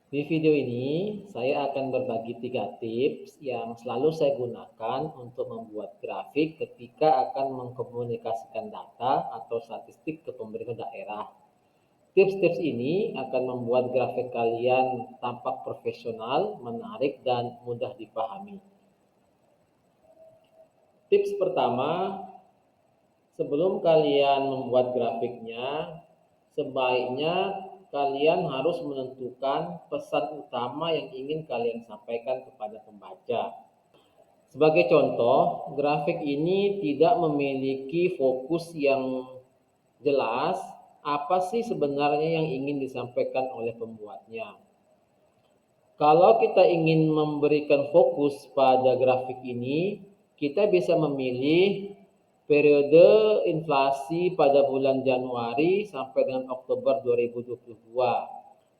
Di video ini, saya akan berbagi 3 tips yang selalu saya gunakan untuk membuat grafik ketika akan mengkomunikasikan data atau statistik ke pemerintah daerah. Tips-tips ini akan membuat grafik kalian tampak profesional, menarik, dan mudah dipahami. Tips pertama, sebelum kalian membuat grafiknya, sebaiknya kalian harus menentukan pesan utama yang ingin kalian sampaikan kepada pembaca. Sebagai contoh, grafik ini tidak memiliki fokus yang jelas. Apa sih sebenarnya yang ingin disampaikan oleh pembuatnya? Kalau kita ingin memberikan fokus pada grafik ini, kita bisa memilih periode inflasi pada bulan Januari sampai dengan Oktober 2022.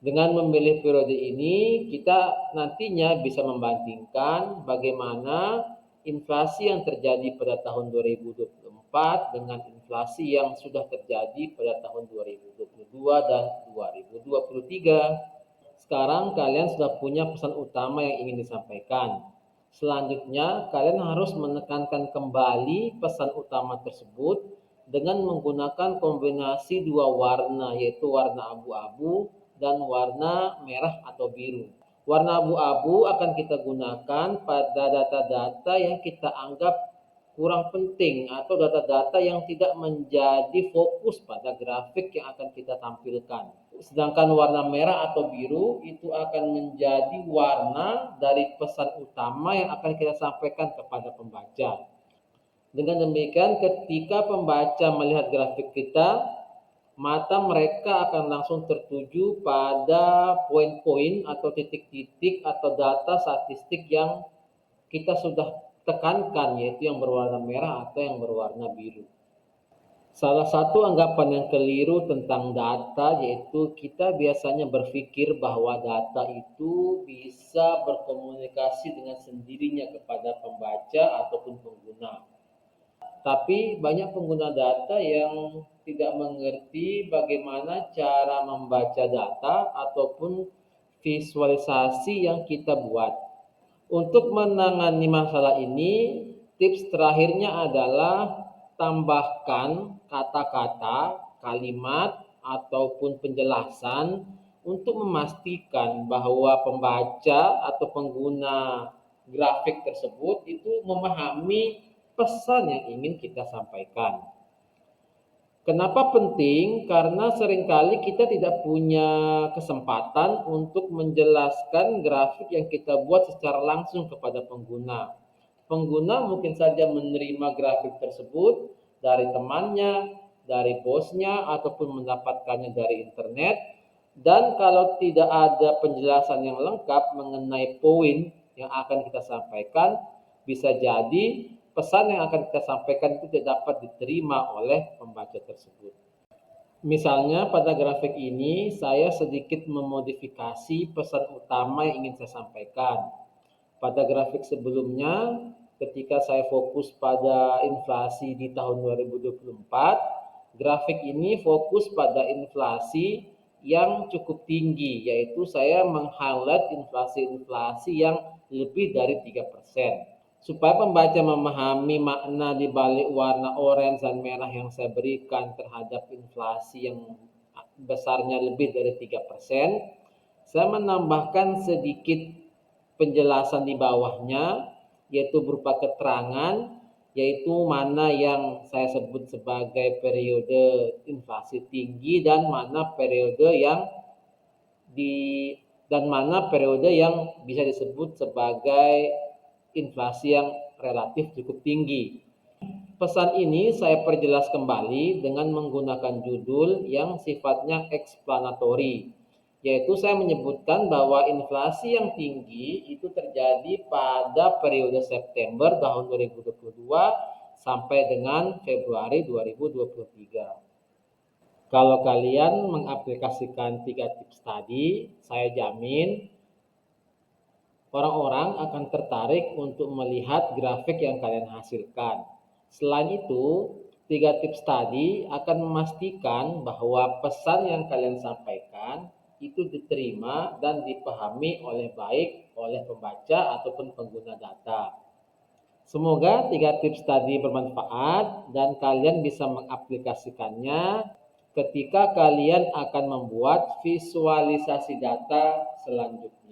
Dengan memilih periode ini, kita nantinya bisa membandingkan bagaimana inflasi yang terjadi pada tahun 2024 dengan inflasi yang sudah terjadi pada tahun 2022 dan 2023. Sekarang kalian sudah punya pesan utama yang ingin disampaikan. Selanjutnya, kalian harus menekankan kembali pesan utama tersebut dengan menggunakan kombinasi dua warna, yaitu warna abu-abu dan warna merah atau biru. Warna abu-abu akan kita gunakan pada data-data yang kita anggap kurang penting atau data-data yang tidak menjadi fokus pada grafik yang akan kita tampilkan. Sedangkan warna merah atau biru itu akan menjadi warna dari pesan utama yang akan kita sampaikan kepada pembaca. Dengan demikian, ketika pembaca melihat grafik kita, mata mereka akan langsung tertuju pada poin-poin atau titik-titik atau data statistik yang kita sudah tekankan, yaitu yang berwarna merah atau yang berwarna biru. Salah satu anggapan yang keliru tentang data yaitu kita biasanya berpikir bahwa data itu bisa berkomunikasi dengan sendirinya kepada pembaca ataupun pengguna. Tapi banyak pengguna data yang tidak mengerti bagaimana cara membaca data ataupun visualisasi yang kita buat. Untuk menangani masalah ini, tips terakhirnya adalah tambahkan kata-kata, kalimat, ataupun penjelasan untuk memastikan bahwa pembaca atau pengguna grafik tersebut itu memahami pesan yang ingin kita sampaikan. Kenapa penting? Karena seringkali kita tidak punya kesempatan untuk menjelaskan grafik yang kita buat secara langsung kepada pengguna. Pengguna mungkin saja menerima grafik tersebut dari temannya, dari bosnya, ataupun mendapatkannya dari internet. Dan kalau tidak ada penjelasan yang lengkap mengenai poin yang akan kita sampaikan, bisa jadi pesan yang akan kita sampaikan itu tidak dapat diterima oleh pembaca tersebut. Misalnya pada grafik ini saya sedikit memodifikasi pesan utama yang ingin saya sampaikan. Pada grafik sebelumnya, ketika saya fokus pada inflasi di tahun 2024, grafik ini fokus pada inflasi yang cukup tinggi, yaitu saya meng-highlight inflasi-inflasi yang lebih dari 3%. Supaya pembaca memahami makna di balik warna orange dan merah yang saya berikan terhadap inflasi yang besarnya lebih dari 3%, saya menambahkan sedikit penjelasan di bawahnya, yaitu berupa keterangan, yaitu mana yang saya sebut sebagai periode inflasi tinggi dan mana periode yang di dan mana periode yang bisa disebut sebagai inflasi yang relatif cukup tinggi. Pesan ini saya perjelas kembali dengan menggunakan judul yang sifatnya explanatory, yaitu saya menyebutkan bahwa inflasi yang tinggi itu terjadi pada periode September tahun 2022 sampai dengan Februari 2023. Kalau kalian mengaplikasikan 3 tips tadi, saya jamin orang-orang akan tertarik untuk melihat grafik yang kalian hasilkan. Selain itu, 3 tips tadi akan memastikan bahwa pesan yang kalian sampaikan itu diterima dan dipahami oleh baik oleh pembaca ataupun pengguna data. Semoga 3 tips tadi bermanfaat dan kalian bisa mengaplikasikannya ketika kalian akan membuat visualisasi data selanjutnya.